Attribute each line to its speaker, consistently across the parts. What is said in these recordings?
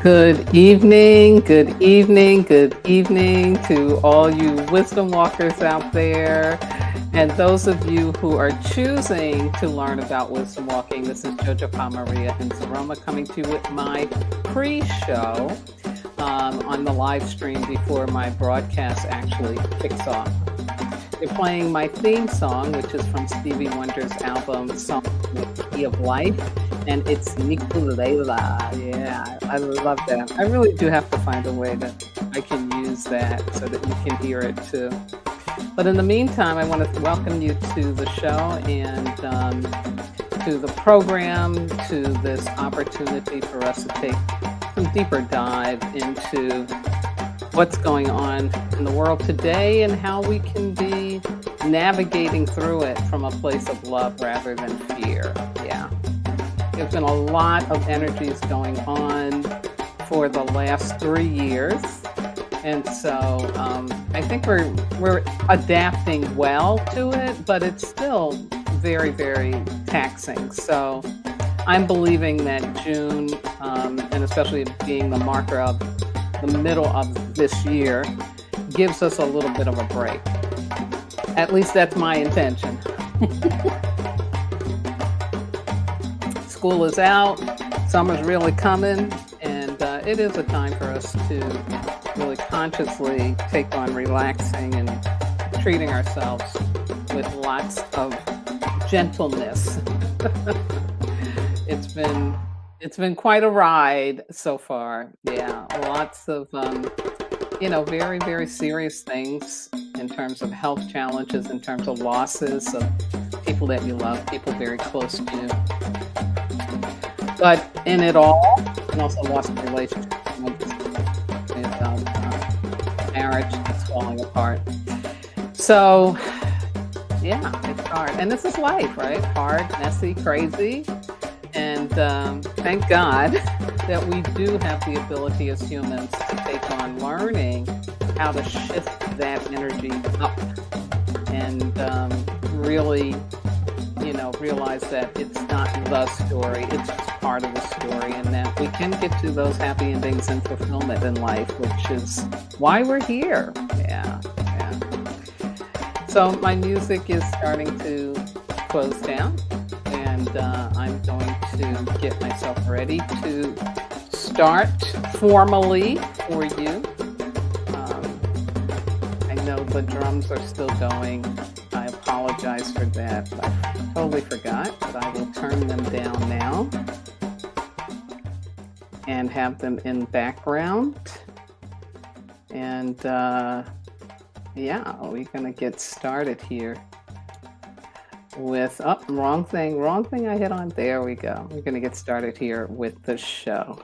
Speaker 1: Good evening, good evening, good evening to all you wisdom walkers out there. And those of you who are choosing to learn about wisdom walking, this is Jojo Maria and Zaroma coming to you with my pre-show on the live stream before my broadcast actually kicks off. You're playing my theme song, which is from Stevie Wonder's album, Song The Key of Life, and it's Nikulela. Yeah, I love that. I really do have to find a way that I can use that so that you can hear it too. But in the meantime, I want to welcome you to the show and to the program, to this opportunity for us to take some deeper dive into what's going on in the world today and how we can be navigating through it from a place of love rather than fear. Yeah. There's been a lot of energies going on for the last 3 years. And so I think we're adapting well to it, but it's still very, very taxing. So I'm believing that June, and especially being the marker of the middle of this year, gives us a little bit of a break. At least that's my intention. School is out, summer's really coming, and it is a time for us to really consciously take on relaxing and treating ourselves with lots of gentleness. It's been quite a ride so far. Yeah, lots of very, very serious things in terms of health challenges, in terms of losses of people that you love, people very close to you. But in it all, and also lost relationships, marriage that's falling apart. So, yeah, it's hard. And this is life, right? Hard, messy, crazy. And thank God that we do have the ability as humans to take on learning how to shift that energy up and really, realize that it's not the story, it's just part of the story, and that we can get to those happy endings and fulfillment in life, which is why we're here. Yeah. So my music is starting to close down, and I'm going to get myself ready to start formally for you. I know the drums are still going. I apologize for that. I totally forgot, but I will turn them down now and have them in background. And we're gonna get started here with, wrong thing I hit on. There we go. We're gonna get started here with the show.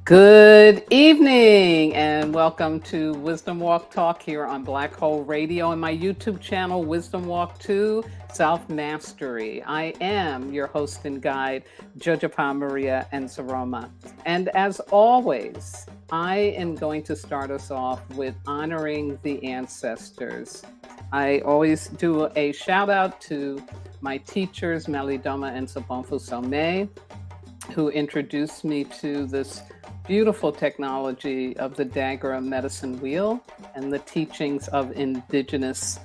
Speaker 1: Good evening and welcome to Wisdom Walk Talk here on Black Hole Radio and my YouTube channel, Wisdom Walk 2 Self Mastery. I am your host and guide, Jojo Maria and Zaroma. And as always, I am going to start us off with honoring the ancestors. I always do a shout out to my teachers, Malidoma and Sabonfu Some, who introduced me to this beautiful technology of the Dagra medicine wheel and the teachings of indigenous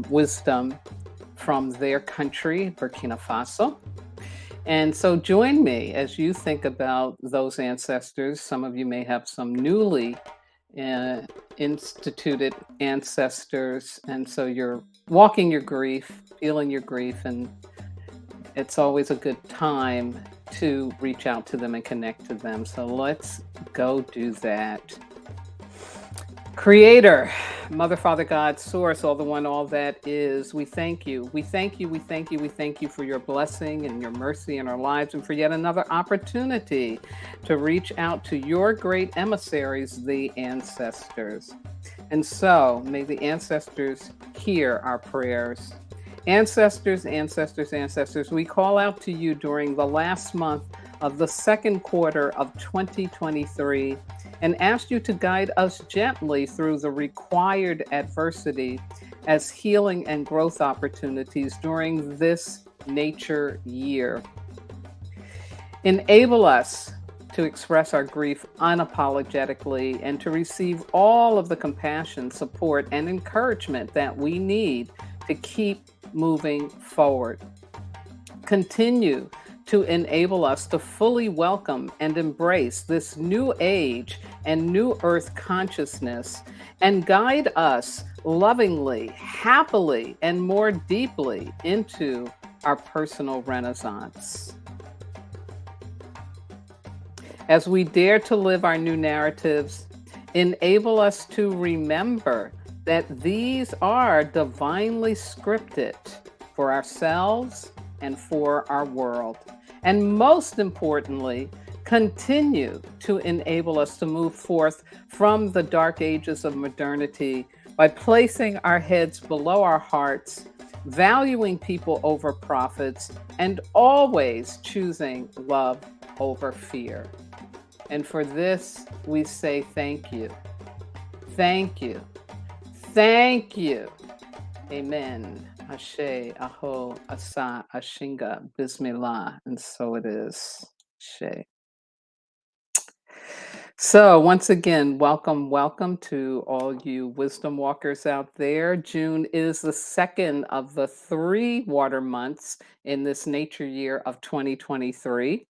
Speaker 1: wisdom from their country, Burkina Faso. And so join me as you think about those ancestors. Some of you may have some newly instituted ancestors. And so you're walking your grief, feeling your grief, and it's always a good time to reach out to them and connect to them. So let's go do that. Creator, Mother, Father, God, Source, all the one, all that is, we thank you. We thank you, we thank you, we thank you for your blessing and your mercy in our lives and for yet another opportunity to reach out to your great emissaries, the ancestors. And so may the ancestors hear our prayers. Ancestors, ancestors, ancestors, we call out to you during the last month of the second quarter of 2023 and ask you to guide us gently through the required adversity as healing and growth opportunities during this nature year. Enable us to express our grief unapologetically and to receive all of the compassion, support, and encouragement that we need to keep moving forward. Continue to enable us to fully welcome and embrace this new age and new earth consciousness and guide us lovingly, happily, and more deeply into our personal renaissance. As we dare to live our new narratives, enable us to remember that these are divinely scripted for ourselves and for our world. And most importantly, continue to enable us to move forth from the dark ages of modernity by placing our heads below our hearts, valuing people over profits, and always choosing love over fear. And for this, we say thank you. Thank you. Thank you. Amen. Ashe, Aho, Asa, Ashinga, Bismillah. And so it is. Ashe. So, once again, welcome, welcome to all you wisdom walkers out there. June is the second of the 3 water months in this nature year of 2023.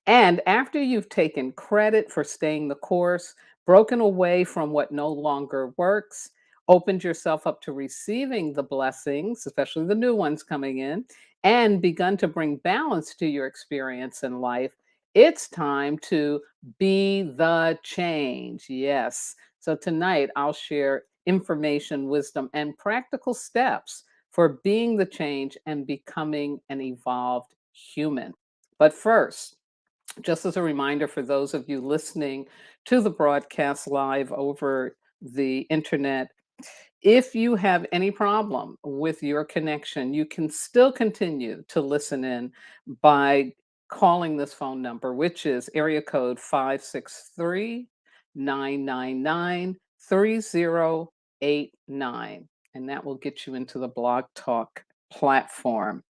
Speaker 1: And after you've taken credit for staying the course, broken away from what no longer works, opened yourself up to receiving the blessings, especially the new ones coming in, and begun to bring balance to your experience in life, it's time to be the change. Yes. So tonight I'll share information, wisdom, and practical steps for being the change and becoming an evolved human. But first, just as a reminder for those of you listening to the broadcast live over the internet, if you have any problem with your connection, you can still continue to listen in by calling this phone number, which is area code 563-999-3089. And that will get you into the Blog Talk platform.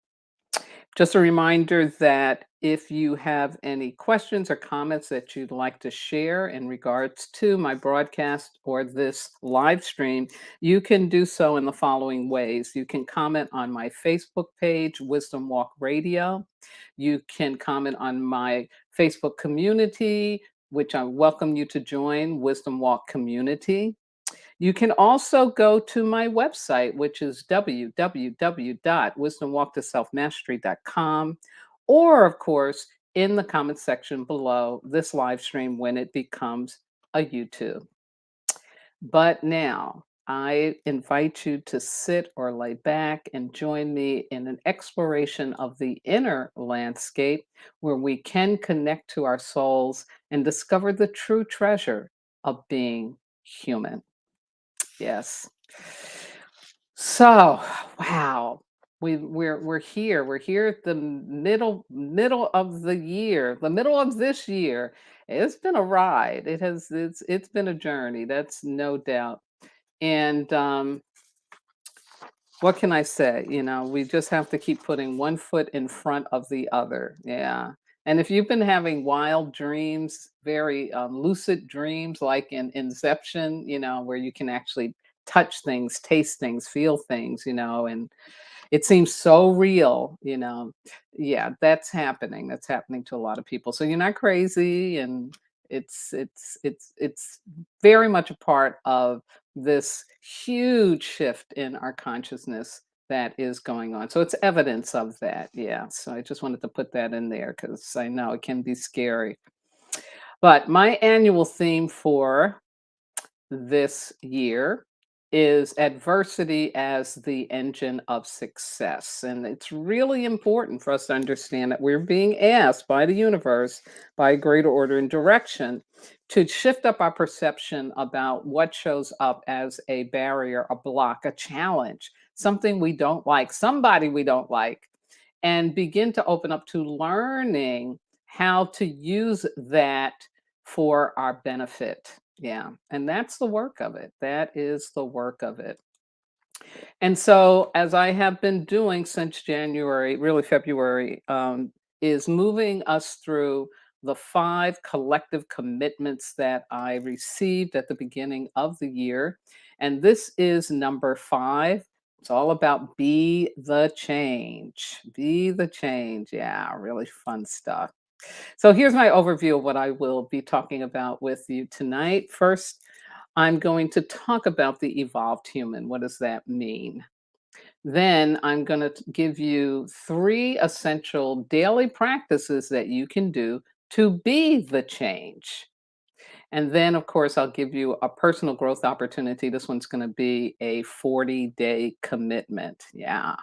Speaker 1: Just a reminder that if you have any questions or comments that you'd like to share in regards to my broadcast or this live stream, you can do so in the following ways. You can comment on my Facebook page, Wisdom Walk Radio. You can comment on my Facebook community, which I welcome you to join, Wisdom Walk Community. You can also go to my website, which is www.wisdomwalktoselfmastery.com, or, of course, in the comment section below this live stream when it becomes a YouTube. But now, I invite you to sit or lay back and join me in an exploration of the inner landscape where we can connect to our souls and discover the true treasure of being human. Yes. So, wow. We're here. We're here at the middle of the year, the middle of this year. It's been a ride. It's been a journey. That's no doubt. And what can I say? We just have to keep putting one foot in front of the other. Yeah. And if you've been having wild dreams, very lucid dreams, like in Inception, where you can actually touch things, taste things, feel things, and it seems so real, yeah, that's happening. That's happening to a lot of people. So you're not crazy, and it's very much a part of this huge shift in our consciousness that is going on. So it's evidence of that. Yeah. So I just wanted to put that in there because I know it can be scary. But my annual theme for this year is adversity as the engine of success. And it's really important for us to understand that we're being asked by the universe, by a greater order and direction, to shift up our perception about what shows up as a barrier, a block, a challenge, something we don't like, somebody we don't like, and begin to open up to learning how to use that for our benefit. Yeah. And that's the work of it. That is the work of it. And so, as I have been doing since January, really February, is moving us through the 5 collective commitments that I received at the beginning of the year. And this is number 5. It's all about be the change. Be the change. Yeah, really fun stuff. So, here's my overview of what I will be talking about with you tonight. First, I'm going to talk about the evolved human. What does that mean? Then I'm going to give you 3 essential daily practices that you can do to be the change. And then, of course, I'll give you a personal growth opportunity. This one's going to be a 40-day commitment. Yeah.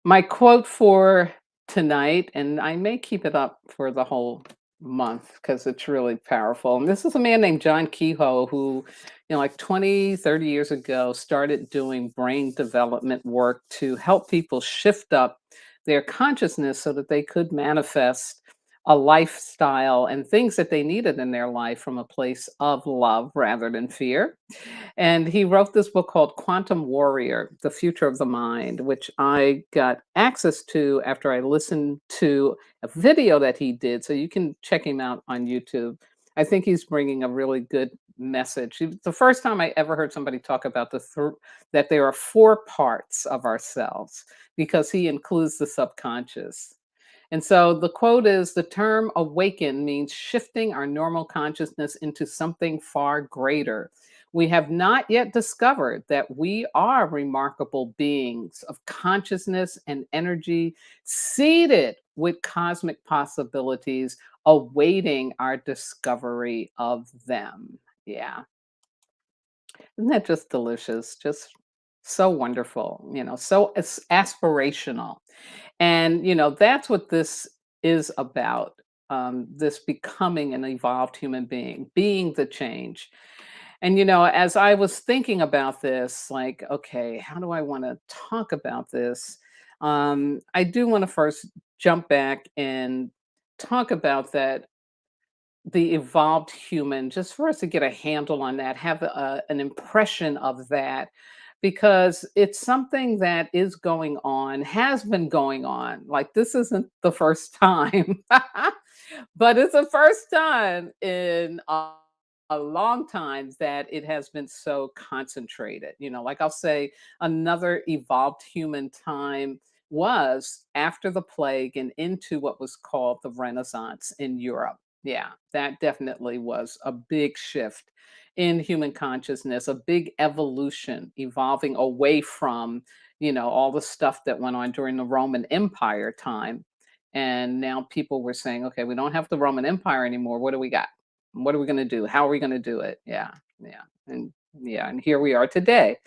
Speaker 1: My quote for tonight, and I may keep it up for the whole month because it's really powerful. And this is a man named John Kehoe who, like 20, 30 years ago, started doing brain development work to help people shift up their consciousness so that they could manifest a lifestyle and things that they needed in their life from a place of love rather than fear. And he wrote this book called Quantum Warrior: The Future of the Mind, which I got access to after I listened to a video that he did. So you can check him out on YouTube. I think he's bringing a really good message. The first time I ever heard somebody talk about that there are 4 parts of ourselves, because he includes the subconscious. And so the quote is: the term awaken means shifting our normal consciousness into something far greater. We have not yet discovered that we are remarkable beings of consciousness and energy, seated with cosmic possibilities, awaiting our discovery of them. Yeah. Isn't that just delicious? Just so wonderful, so aspirational. And, that's what this is about, this becoming an evolved human being, being the change. And, as I was thinking about this, like, okay, how do I want to talk about this? I do want to first jump back and talk about that, the evolved human, just for us to get a handle on that, have an impression of that, because it's something that is going on, has been going on. Like, this isn't the first time, but it's the first time in a long time that it has been so concentrated. Like, I'll say another evolved human time was after the plague and into what was called the Renaissance in Europe. Yeah, that definitely was a big shift in human consciousness, a big evolution, evolving away from, all the stuff that went on during the Roman Empire time. And now people were saying, okay, we don't have the Roman Empire anymore. What do we got? What are we going to do? How are we going to do it? Yeah, yeah. And yeah, and here we are today.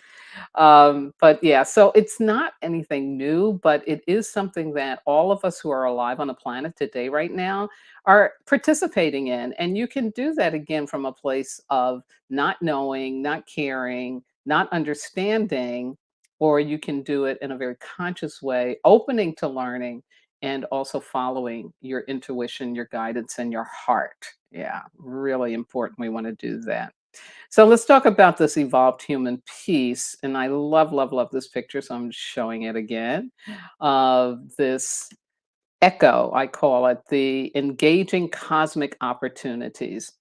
Speaker 1: But yeah, so it's not anything new, but it is something that all of us who are alive on the planet today, right now, are participating in. And you can do that again from a place of not knowing, not caring, not understanding, or you can do it in a very conscious way, opening to learning and also following your intuition, your guidance, and your heart. Yeah, really important. We want to do that. So let's talk about this evolved human piece. And I love, love, love this picture. So I'm showing it again of this echo, I call it, the engaging cosmic opportunities,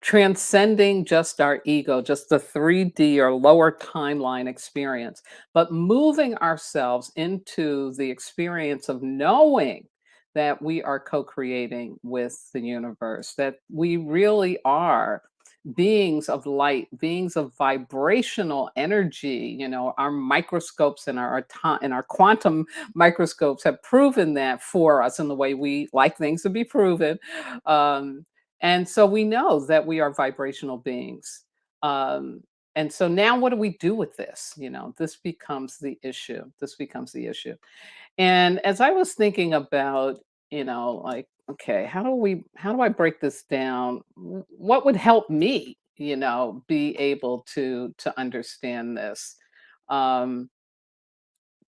Speaker 1: transcending just our ego, just the 3D or lower timeline experience, but moving ourselves into the experience of knowing that we are co creating with the universe, that we really are beings of light, beings of vibrational energy. Our microscopes and our quantum microscopes have proven that for us in the way we like things to be proven. Um, and so we know that we are vibrational beings. Um, and so now what do we do with this? This becomes the issue. This becomes the issue. And as I was thinking about, like, okay, how do I break this down? What would help me, be able to understand this? Um,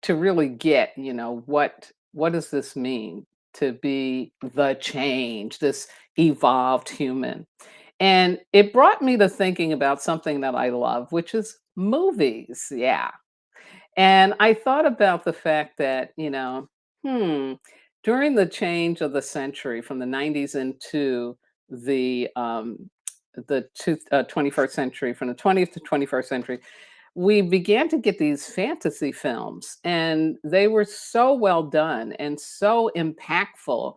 Speaker 1: to really get, what does this mean to be the change, this evolved human? And it brought me to thinking about something that I love, which is movies. Yeah. And I thought about the fact that, hmm, during the change of the century from the 90s into the 21st century, from the 20th to 21st century, we began to get these fantasy films, and they were so well done and so impactful,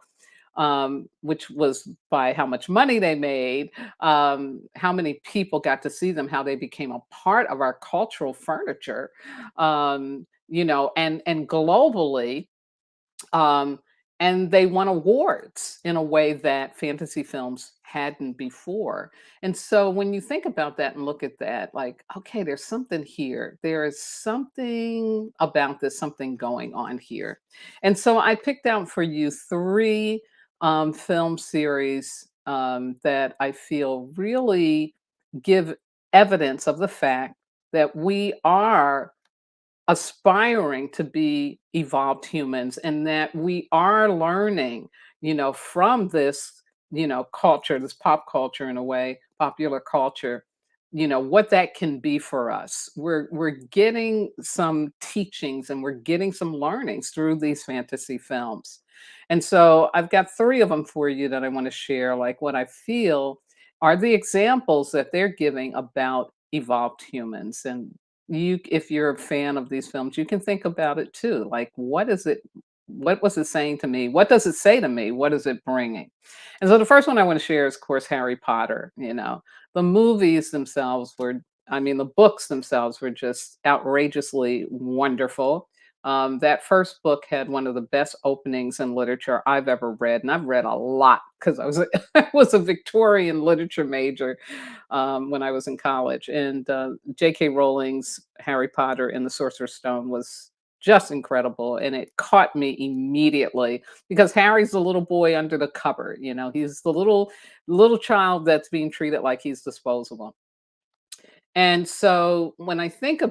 Speaker 1: which was by how much money they made, how many people got to see them, how they became a part of our cultural furniture, and globally, um, and they won awards in a way that fantasy films hadn't before. And so when you think about that and look at that, like, okay, there's something here. There is something about this, something going on here. And so I picked out for you three film series that I feel really give evidence of the fact that we are aspiring to be evolved humans and that we are learning, from this, culture, this pop culture, in a way, popular culture, what that can be for us. We're getting some teachings and we're getting some learnings through these fantasy films. And so I've got three of them for you that I want to share, like what I feel are the examples that they're giving about evolved humans. And if you're a fan of these films, you can think about it too. Like, what was it saying to me? What does it say to me? What is it bringing? And so the first one I want to share is, of course, Harry Potter. The movies themselves were, I mean, the books themselves were just outrageously wonderful. That first book had one of the best openings in literature I've ever read, and I've read a lot because I was a Victorian literature major when I was in college. And J.K. Rowling's Harry Potter and the Sorcerer's Stone was just incredible, and it caught me immediately because Harry's the little boy under the cupboard. He's the little child that's being treated like he's disposable. And so when I thought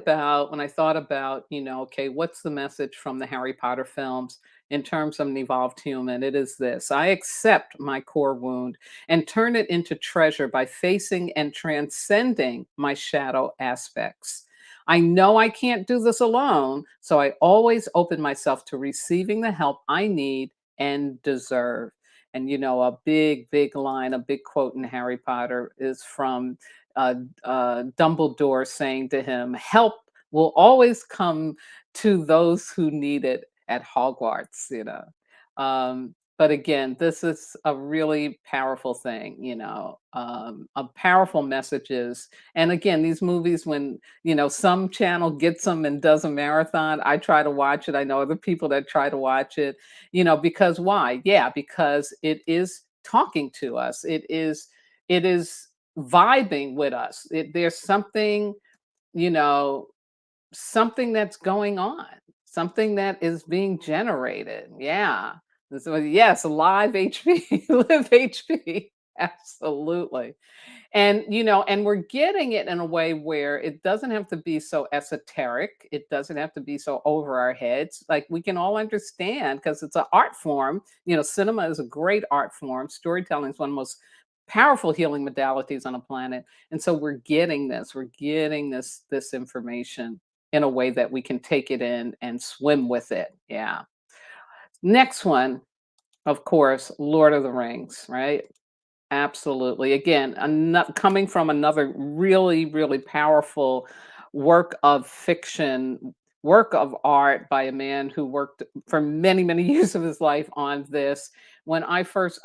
Speaker 1: about, okay, what's the message from the Harry Potter films in terms of an evolved human? It is this: I accept my core wound and turn it into treasure by facing and transcending my shadow aspects. I know I can't do this alone, so I always open myself to receiving the help I need and deserve. And a big, big line, a big quote in Harry Potter is from Dumbledore saying to him, "Help will always come to those who need it at Hogwarts." But again, this is a really powerful thing, a powerful messages. And again, these movies, when some channel gets them and does a marathon, I try to watch it. I know other people that try to watch it, because why? Yeah, because it is talking to us. It is vibing with us. There's something, you know, something that's going on, something that is being generated. Yeah. And so yes, live HP, live HP. Absolutely. And we're getting it in a way where it doesn't have to be so esoteric. It doesn't have to be so over our heads. Like, we can all understand because it's an art form. Cinema is a great art form. Storytelling is one of the most powerful healing modalities on the planet. And so we're getting this information in a way that we can take it in and swim with it. Yeah. Next one, of course, Lord of the Rings, right? Absolutely. Again, coming from another really, really powerful work of fiction, work of art by a man who worked for many, many years of his life on this. When I first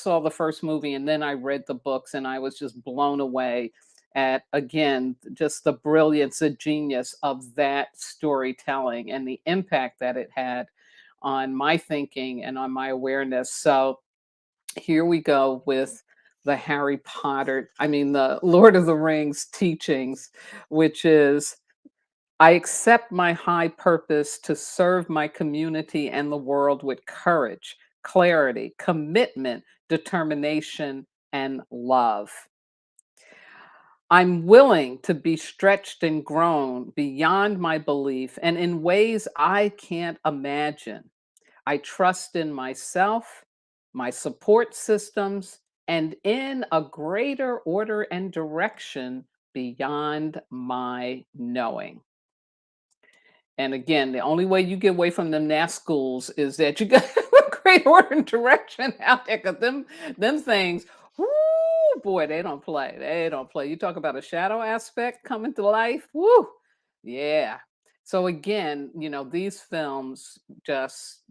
Speaker 1: saw the first movie, and then I read the books, and I was just blown away at, again, just the brilliance, the genius of that storytelling and the impact that it had on my thinking and on my awareness. So here we go with the Lord of the Rings teachings, which is, I accept my high purpose to serve my community and the world with courage, clarity, commitment, determination, and love. I'm willing to be stretched and grown beyond my belief and in ways I can't imagine. I trust in myself, my support systems, and in a greater order and direction beyond my knowing. And again, the only way you get away from them NAS schools is that you got a great order and direction out there. Cause them things, whoo, boy, they don't play. They don't play. You talk about a shadow aspect coming to life. Woo, yeah. So again, these films just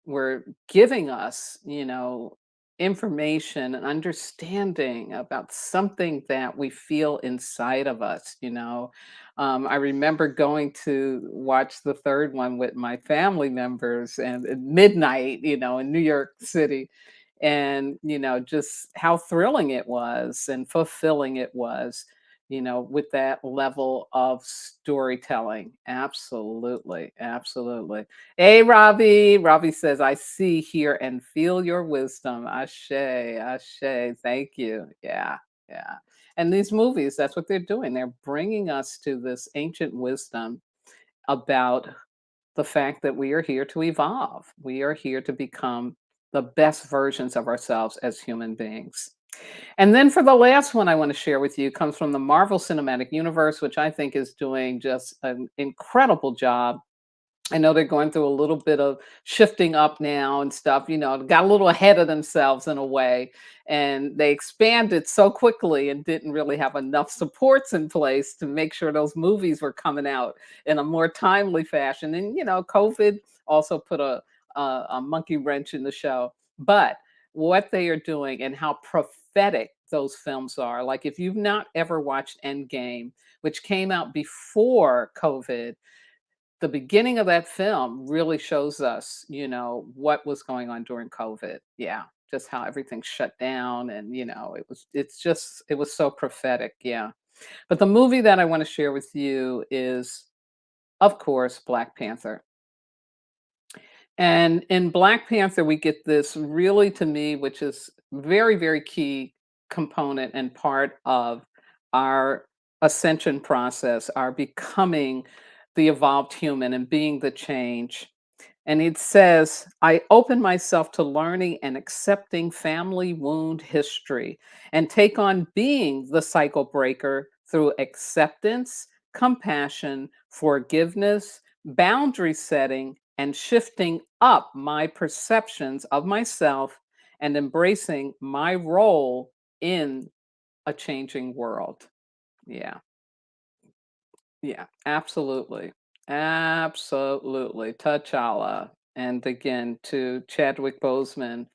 Speaker 1: were giving us, information and understanding about something that we feel inside of us. I remember going to watch the third one with my family members and at midnight, in New York City. And, just how thrilling it was and fulfilling it was, with that level of storytelling. Absolutely. Absolutely. Hey, Robbie. Robbie says, I see, hear, and feel your wisdom. Ashe, ashe. Thank you. Yeah, yeah. And these movies, that's what they're doing. They're bringing us to this ancient wisdom about the fact that we are here to evolve. We are here to become the best versions of ourselves as human beings. And then for the last one I want to share with you comes from the Marvel Cinematic Universe, which I think is doing just an incredible job. I know they're going through a little bit of shifting up now and stuff, got a little ahead of themselves in a way. And they expanded so quickly and didn't really have enough supports in place to make sure those movies were coming out in a more timely fashion. And, COVID also put a monkey wrench in the show. But what they are doing and how prophetic those films are, like if you've not ever watched Endgame, which came out before COVID, the beginning of that film really shows us, what was going on during COVID. Yeah, just how everything shut down and, it was so prophetic. Yeah. But the movie that I want to share with you is, of course, Black Panther. And in Black Panther, we get this really, to me, which is very, very key component and part of our ascension process, our becoming the evolved human and being the change. And it says, I open myself to learning and accepting family wound history and take on being the cycle breaker through acceptance, compassion, forgiveness, boundary setting, and shifting up my perceptions of myself and embracing my role in a changing world. Yeah. Yeah, absolutely. Absolutely. T'Challa. And again, to Chadwick Boseman,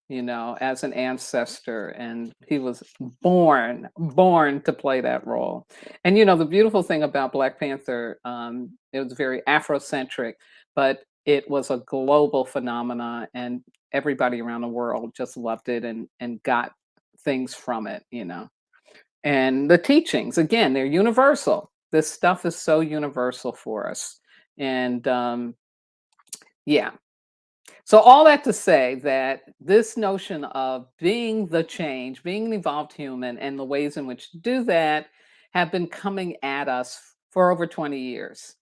Speaker 1: as an ancestor. And he was born to play that role. And, the beautiful thing about Black Panther, it was very Afrocentric, but it was a global phenomena. And everybody around the world just loved it and got things from it. And the teachings, again, they're universal. This stuff is so universal for us. And yeah. So, all that to say that this notion of being the change, being an evolved human, and the ways in which to do that have been coming at us for over 20 years.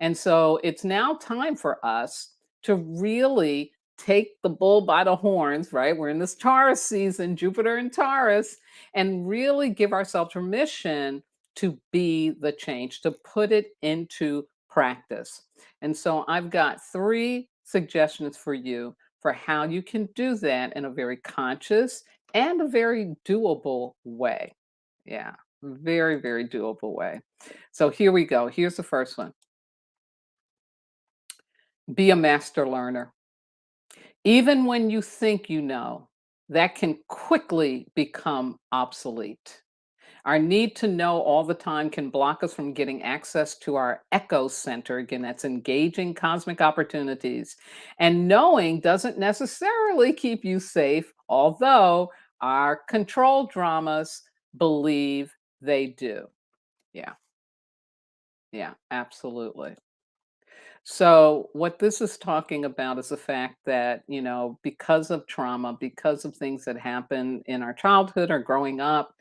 Speaker 1: And so it's now time for us to really take the bull by the horns, right? We're in this Taurus season, Jupiter and Taurus, and really give ourselves permission to be the change, to put it into practice. And so I've got three suggestions for you for how you can do that in a very conscious and a very doable way. Yeah, very, very doable way. So here we go. Here's the first one. Be a master learner. Even when you think you know, that can quickly become obsolete. Our need to know all the time can block us from getting access to our echo center. Again, that's engaging cosmic opportunities. And knowing doesn't necessarily keep you safe, although our control dramas believe they do. Yeah, yeah, absolutely. So, what this is talking about is the fact that, because of trauma, because of things that happen in our childhood or growing up,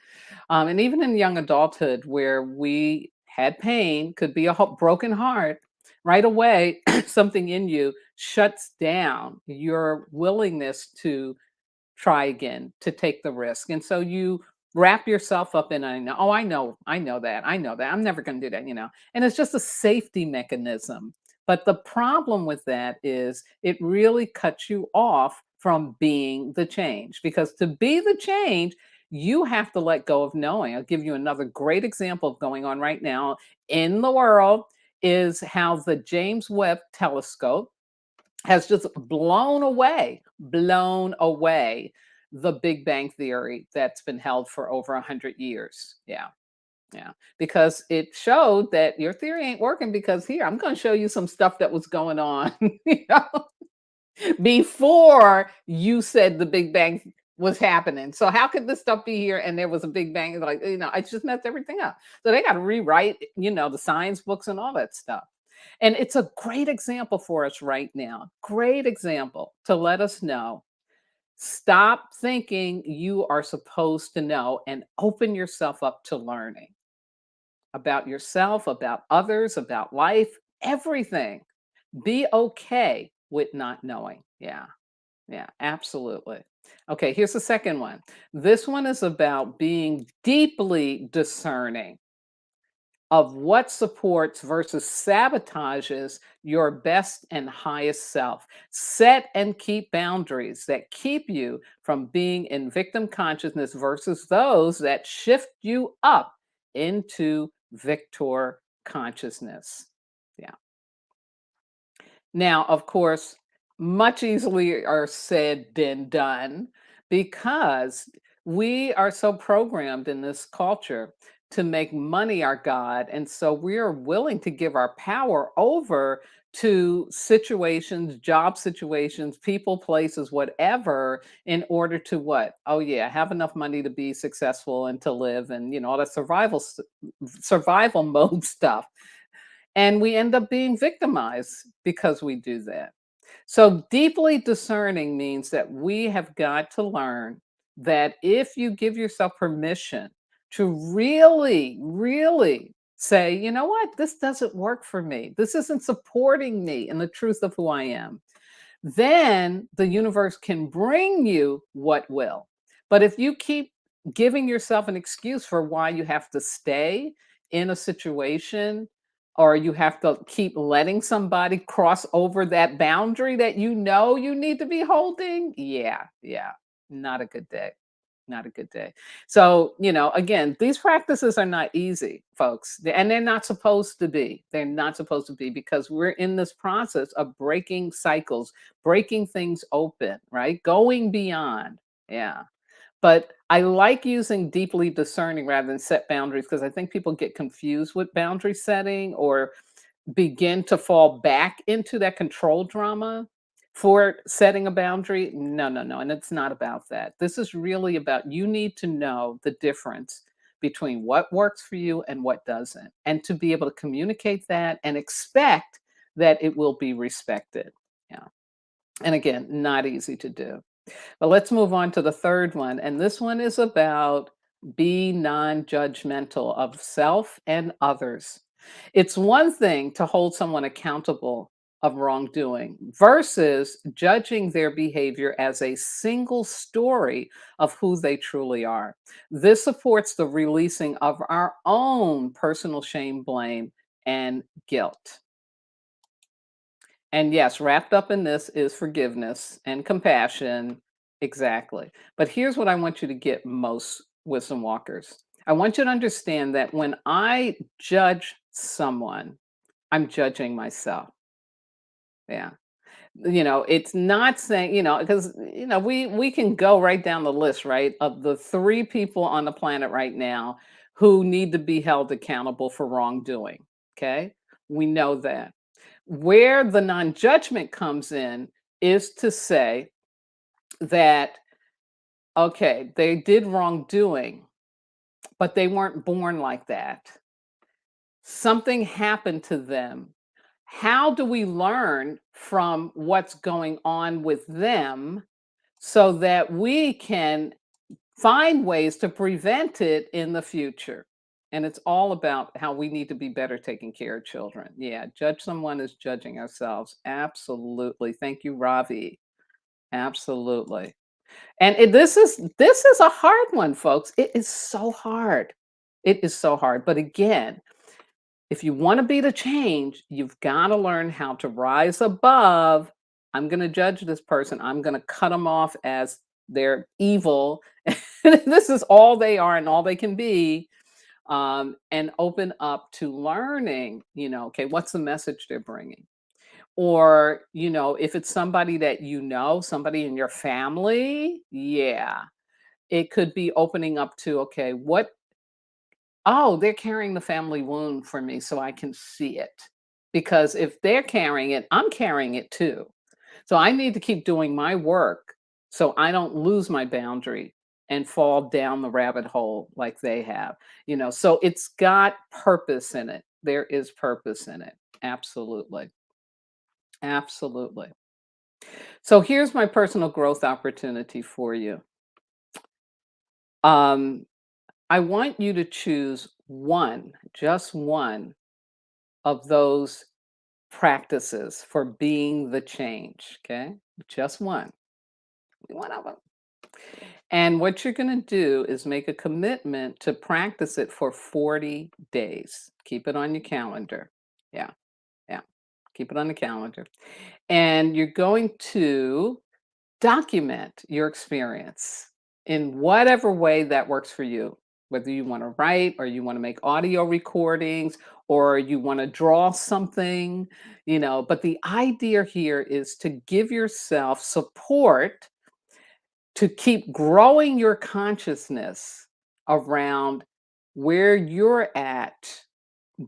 Speaker 1: and even in young adulthood where we had pain, could be a broken heart, right away, something in you shuts down your willingness to try again, to take the risk. And so you wrap yourself up in, I know, oh, I know that. I'm never going to do that, you know. And it's just a safety mechanism. But the problem with that is it really cuts you off from being the change, because to be the change, you have to let go of knowing. I'll give you another great example of going on right now in the world is how the James Webb telescope has just blown away the Big Bang theory that's been held for over 100 years. Yeah. Yeah. Because it showed that your theory ain't working, because here, I'm going to show you some stuff that was going on, you know, before you said the Big Bang was happening. So how could this stuff be here and there was a Big Bang? Like, you know, it just messed everything up. So they got to rewrite, you know, the science books and all that stuff. And it's a great example for us right now. Great example to let us know. Stop thinking you are supposed to know and open yourself up to learning about yourself, about others, about life, everything. Be okay with not knowing. Yeah. Yeah, absolutely. Okay, here's the second one. This one is about being deeply discerning of what supports versus sabotages your best and highest self. Set and keep boundaries that keep you from being in victim consciousness versus those that shift you up into victor consciousness. Yeah. Now, of course, much easily are said than done, because we are so programmed in this culture to make money our God. And so we are willing to give our power over to situations, job situations, people, places, whatever, in order to what? Oh, yeah, have enough money to be successful and to live, and, you know, all that survival mode stuff. And we end up being victimized because we do that. So, deeply discerning means that we have got to learn that if you give yourself permission to really, really say, you know what, this doesn't work for me, this isn't supporting me in the truth of who I am, then the universe can bring you what will. But if you keep giving yourself an excuse for why you have to stay in a situation, or you have to keep letting somebody cross over that boundary that you know you need to be holding, yeah, yeah, not a good day. Not a good day. So, you know, again, these practices are not easy, folks, and they're not supposed to be. They're not supposed to be, because we're in this process of breaking cycles, breaking things open, right? Going beyond. Yeah. But I like using deeply discerning rather than set boundaries, because I think people get confused with boundary setting, or begin to fall back into that control drama for setting a boundary. No, no, no. And it's not about that. This is really about, you need to know the difference between what works for you and what doesn't, and to be able to communicate that and expect that it will be respected. Yeah. And again, not easy to do. But let's move on to the third one. And this one is about be non judgmental of self and others. It's one thing to hold someone accountable of wrongdoing versus judging their behavior as a single story of who they truly are. This supports the releasing of our own personal shame, blame, and guilt. And yes, wrapped up in this is forgiveness and compassion. Exactly. But here's what I want you to get, most wisdom walkers. I want you to understand that when I judge someone, I'm judging myself. Yeah. You know, it's not saying, you know, because, you know, we can go right down the list, right, of the three people on the planet right now who need to be held accountable for wrongdoing. Okay. We know that. Where the non-judgment comes in is to say that, okay, they did wrongdoing, but they weren't born like that. Something happened to them. How do we learn from what's going on with them so that we can find ways to prevent it in the future? And it's all about how we need to be better taking care of children. Yeah, judge someone is judging ourselves. Absolutely. Thank you, Ravi. Absolutely. And this is a hard one, folks. It is so hard. It is so hard. But again, if you want to be the change, you've got to learn how to rise above. I'm going to judge this person. I'm going to cut them off as they're evil. This is all they are and all they can be. And open up to learning, okay, what's the message they're bringing? Or, if it's somebody that somebody in your family, yeah, it could be opening up to, okay, oh, they're carrying the family wound for me so I can see it. Because if they're carrying it, I'm carrying it too. So I need to keep doing my work so I don't lose my boundary and fall down the rabbit hole like they have. So it's got purpose in it. There is purpose in it. Absolutely. Absolutely. So here's my personal growth opportunity for you. Um, I want you to choose one, just one of those practices for being the change. Okay. Just one of them. And what you're going to do is make a commitment to practice it for 40 days. Keep it on your calendar. Yeah. Yeah. Keep it on the calendar. And you're going to document your experience in whatever way that works for you, whether you want to write or you want to make audio recordings or you want to draw something, but the idea here is to give yourself support to keep growing your consciousness around where you're at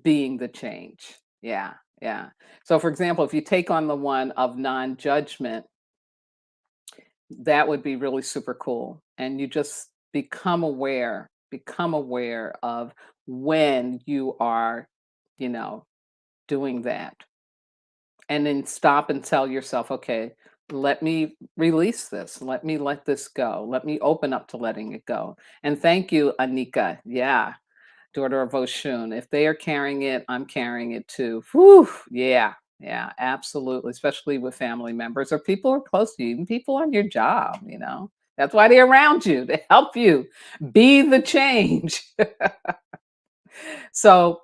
Speaker 1: being the change. Yeah, yeah. So, for example, if you take on the one of non judgment, that would be really super cool. And you just become aware of when you are, you know, doing that. And then stop and tell yourself, okay, let me release this. Let me let this go. Let me open up to letting it go. And thank you, Anika. Yeah, daughter of Oshun. If they are carrying it, I'm carrying it too. Whew, yeah, yeah, absolutely. Especially with family members or people who are close to you, even people on your job. That's why they're around you to help you be the change. So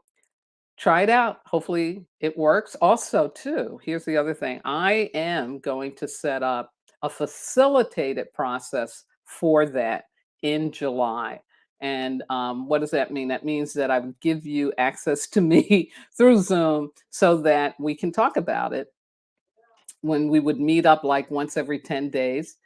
Speaker 1: try it out. Hopefully it works. Also, too, here's the other thing. I am going to set up a facilitated process for that in July. And what does that mean? That means that I would give you access to me through Zoom so that we can talk about it when we would meet up like once every 10 days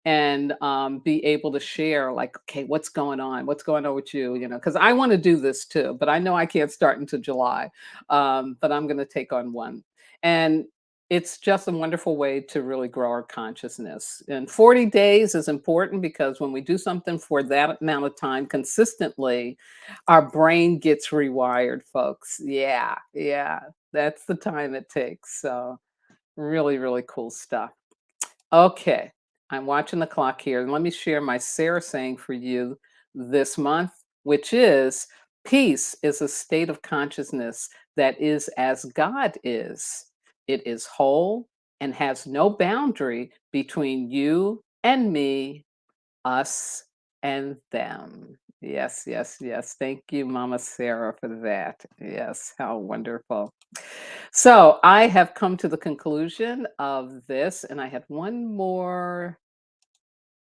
Speaker 1: and be able to share like, okay, what's going on with you, because I want to do this too, but I know I can't start until July. But I'm going to take on one, and it's just a wonderful way to really grow our consciousness. And 40 days is important because when we do something for that amount of time consistently, our brain gets rewired, folks. Yeah, yeah, that's the time it takes. So really, really cool stuff. Okay, I'm watching the clock here, and let me share my Sarah saying for you this month, which is peace is a state of consciousness that is as God is. It is whole and has no boundary between you and me, us and them. Yes, yes, yes. Thank you, Mama Sarah, for that. Yes, how wonderful. So I have come to the conclusion of this, and I had one more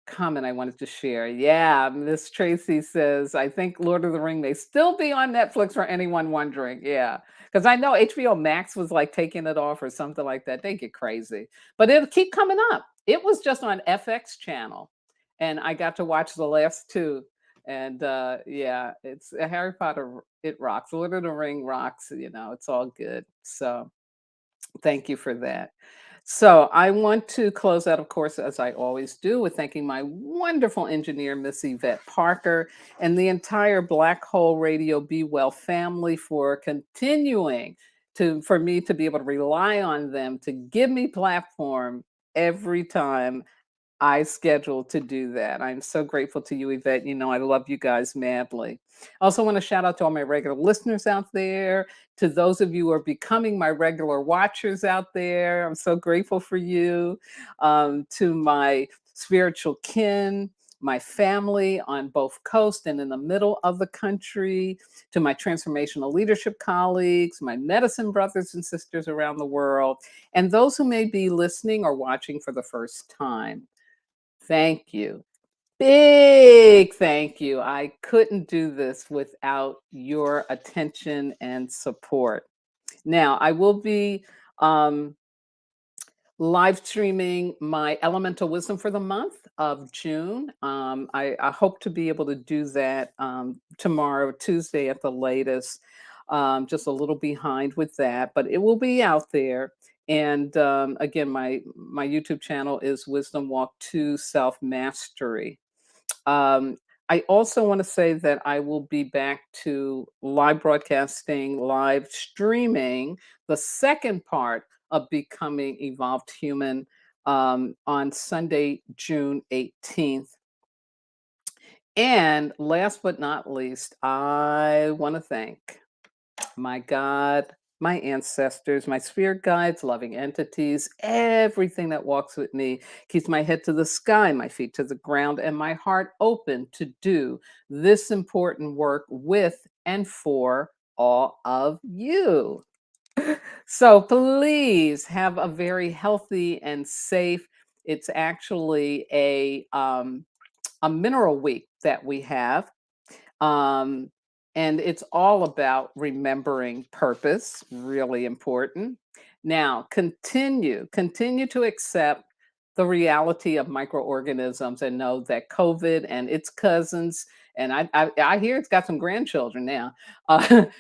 Speaker 1: comment I wanted to share. Yeah, Miss Tracy says, I think Lord of the Ring may still be on Netflix for anyone wondering. Yeah, because I know HBO Max was like taking it off or something like that. They get crazy, but it'll keep coming up. It was just on FX channel, and I got to watch the last two. And yeah, it's Harry Potter. It rocks. Lord of the Ring rocks. It's all good. So thank you for that. So I want to close out, of course, as I always do, with thanking my wonderful engineer, Miss Yvette Parker, and the entire Black Hole Radio Be Well family for continuing for me to be able to rely on them to give me platform every time I scheduled to do that. I'm so grateful to you, Yvette. I love you guys madly. I also want to shout out to all my regular listeners out there, to those of you who are becoming my regular watchers out there. I'm so grateful for you. To my spiritual kin, my family on both coast and in the middle of the country, to my transformational leadership colleagues, my medicine brothers and sisters around the world, and those who may be listening or watching for the first time. Thank you. Big thank you. I couldn't do this without your attention and support. Now, I will be um, live streaming my elemental wisdom for the month of June. I hope to be able to do that tomorrow, Tuesday at the latest. Just a little behind with that, but it will be out there. And again, my YouTube channel is Wisdom Walk to Self Mastery. Um, I also want to say that I will be back to live broadcasting, live streaming the second part of Becoming Evolved Human on Sunday, June 18th. And last but not least, I want to thank my God, my ancestors, my spirit guides, loving entities, everything that walks with me, keeps my head to the sky, my feet to the ground, and my heart open to do this important work with and for all of you. So please have a very healthy and safe. It's actually a mineral week that we have, um, and it's all about remembering purpose, really important. Now, continue to accept the reality of microorganisms and know that COVID and its cousins, and I hear it's got some grandchildren now,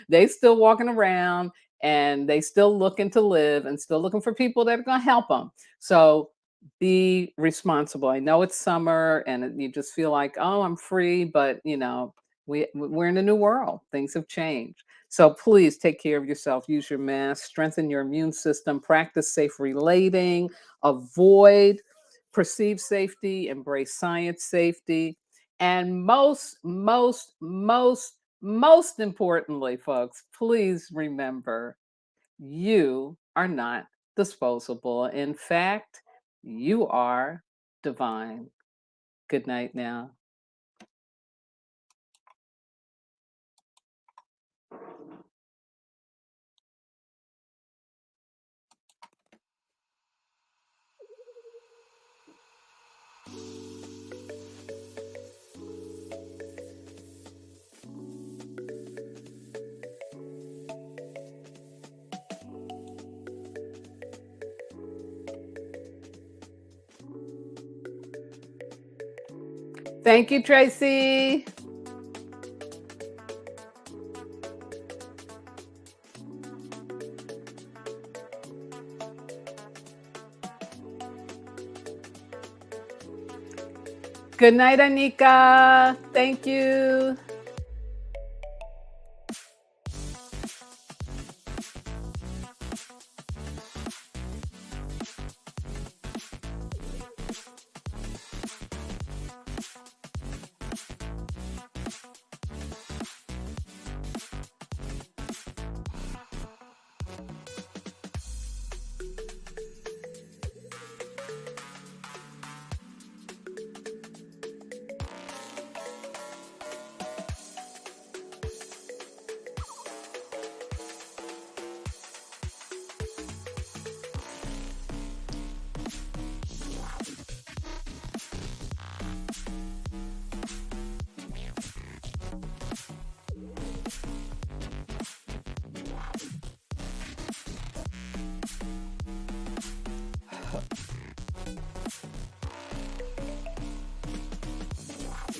Speaker 1: they still walking around and they still looking to live and still looking for people that are going to help them. So be responsible. I know it's summer and you just feel like, oh, I'm free, but we're in a new world. Things have changed. So please take care of yourself. Use your mask, strengthen your immune system, practice safe relating, avoid perceived safety, embrace science safety, and most importantly, folks, please remember you are not disposable. In fact, you are divine. Good night now. Thank you, Tracy. Good night, Anika. Thank you.